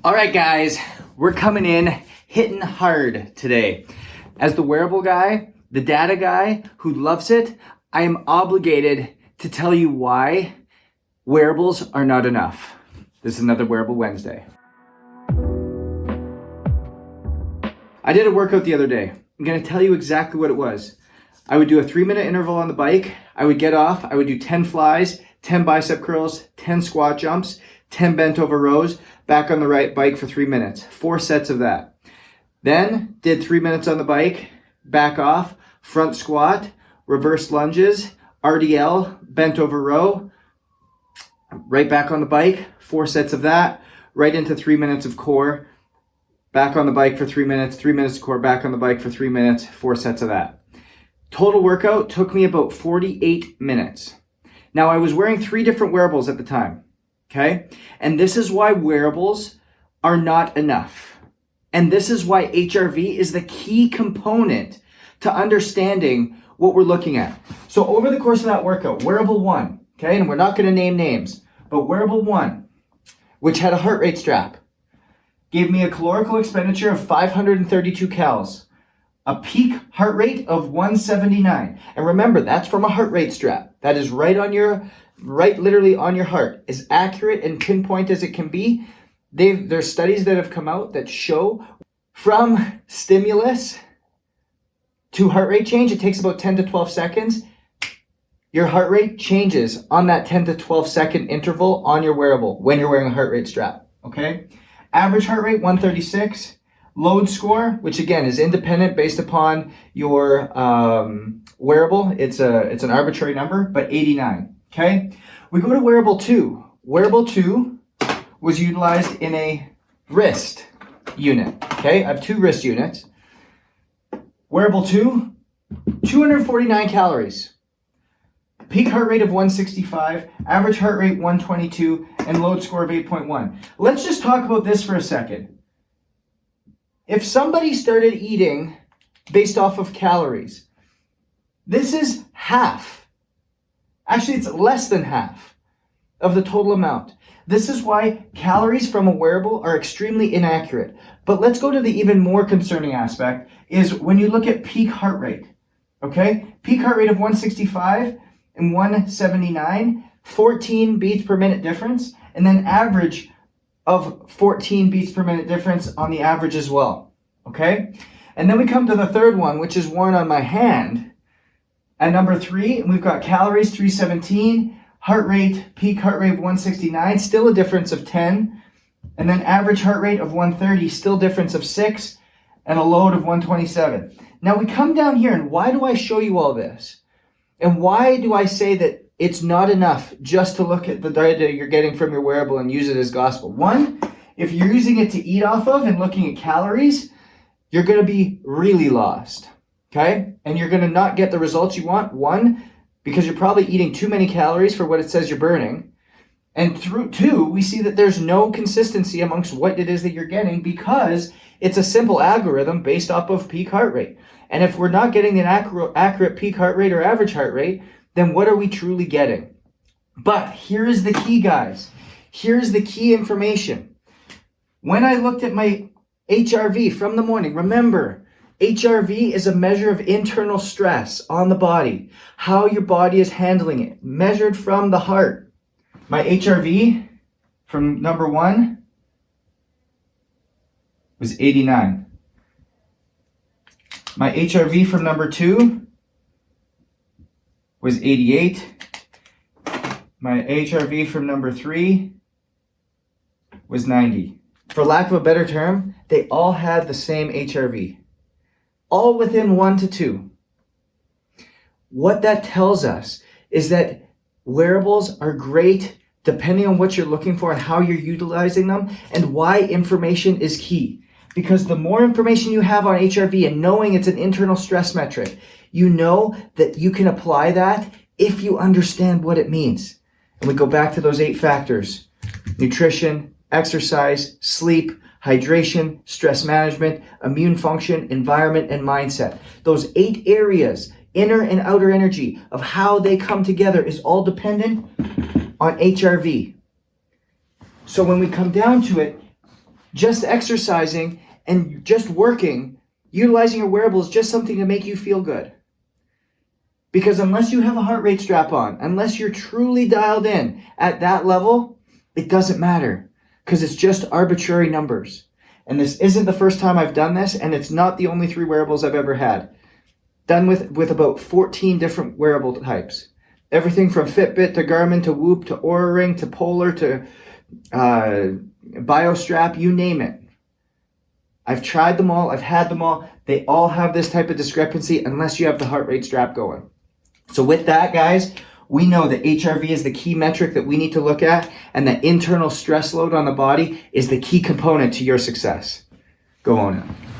All right, guys, we're coming in hitting hard today. As the wearable guy, the data guy who loves it, I am obligated to tell you why wearables are not enough. This is another Wearable Wednesday. I did a workout the other day. I'm going to tell you exactly what it was. I would do a 3-minute interval on the bike. I would get off. I would do 10 flies, 10 bicep curls, 10 squat jumps, 10 bent over rows, back on the right bike for 3 minutes. 4 sets of that. Then did 3 minutes on the bike, back off, front squat, reverse lunges, RDL, bent over row, right back on the bike, 4 sets of that, right into 3 minutes of core, back on the bike for 3 minutes, 3 minutes of core, back on the bike for 3 minutes, 4 sets of that. Total workout took me about 48 minutes. Now I was wearing 3 different wearables at the time, okay? And this is why wearables are not enough. And this is why HRV is the key component to understanding what we're looking at. So over the course of that workout, Wearable 1, okay, and we're not going to name names, but Wearable 1, which had a heart rate strap, gave me a calorical expenditure of 532 calories, a peak heart rate of 179. And remember, that's from a heart rate strap. That is right literally on your heart. As accurate and pinpoint as it can be. There's studies that have come out that show from stimulus to heart rate change, it takes about 10 to 12 seconds. Your heart rate changes on that 10 to 12 second interval on your wearable when you're wearing a heart rate strap, okay? Average heart rate, 136. Load score, which again is independent based upon your wearable. It's an arbitrary number, but 89, okay? We go to Wearable 2. Wearable 2 was utilized in a wrist unit, okay? I have 2 wrist units. Wearable 2, 249 calories. Peak heart rate of 165, average heart rate 122, and load score of 8.1. Let's just talk about this for a second. If somebody started eating based off of calories, this is half. Actually, it's less than half of the total amount. This is why calories from a wearable are extremely inaccurate. But let's go to the even more concerning aspect is when you look at peak heart rate, okay? Peak heart rate of 165 and 179, 14 beats per minute difference, and then average of 14 beats per minute difference on the average as well, okay? And then we come to the third one, which is worn on my hand. At number 3, we've got calories, 317, heart rate, peak heart rate of 169, still a difference of 10, and then average heart rate of 130, still difference of 6, and a load of 127. Now we come down here, and why do I show you all this? And why do I say that it's not enough just to look at the data you're getting from your wearable and use it as gospel? One, if you're using it to eat off of and looking at calories, you're going to be really lost, okay? And you're going to not get the results you want. One, because you're probably eating too many calories for what it says you're burning. And through 2, we see that there's no consistency amongst what it is that you're getting because it's a simple algorithm based off of peak heart rate. And if we're not getting an accurate peak heart rate or average heart rate, then what are we truly getting? But here is the key, guys. Here's the key information. When I looked at my HRV from the morning, remember, HRV is a measure of internal stress on the body, how your body is handling it, measured from the heart. My HRV from number 1 was 89. My HRV from number 2 was 88. My HRV from number 3 was 90. For lack of a better term, they all had the same HRV. All within 1 to 2. What that tells us is that wearables are great depending on what you're looking for and how you're utilizing them and why information is key. Because the more information you have on HRV and knowing it's an internal stress metric, you know that you can apply that if you understand what it means. And we go back to those 8 factors: nutrition, exercise, sleep, hydration, stress management, immune function, environment, and mindset. Those 8 areas, inner and outer energy, of how they come together is all dependent on HRV. So when we come down to it, just exercising and just working, utilizing your wearable is just something to make you feel good. Because unless you have a heart rate strap on, unless you're truly dialed in at that level, it doesn't matter because it's just arbitrary numbers. And this isn't the first time I've done this, and it's not the only 3 wearables I've ever had. Done with about 14 different wearable types. Everything from Fitbit to Garmin to Whoop to Oura Ring to Polar to BioStrap, you name it. I've tried them all. I've had them all. They all have this type of discrepancy unless you have the heart rate strap going. So with that, guys, we know that HRV is the key metric that we need to look at, and that internal stress load on the body is the key component to your success. Go on now.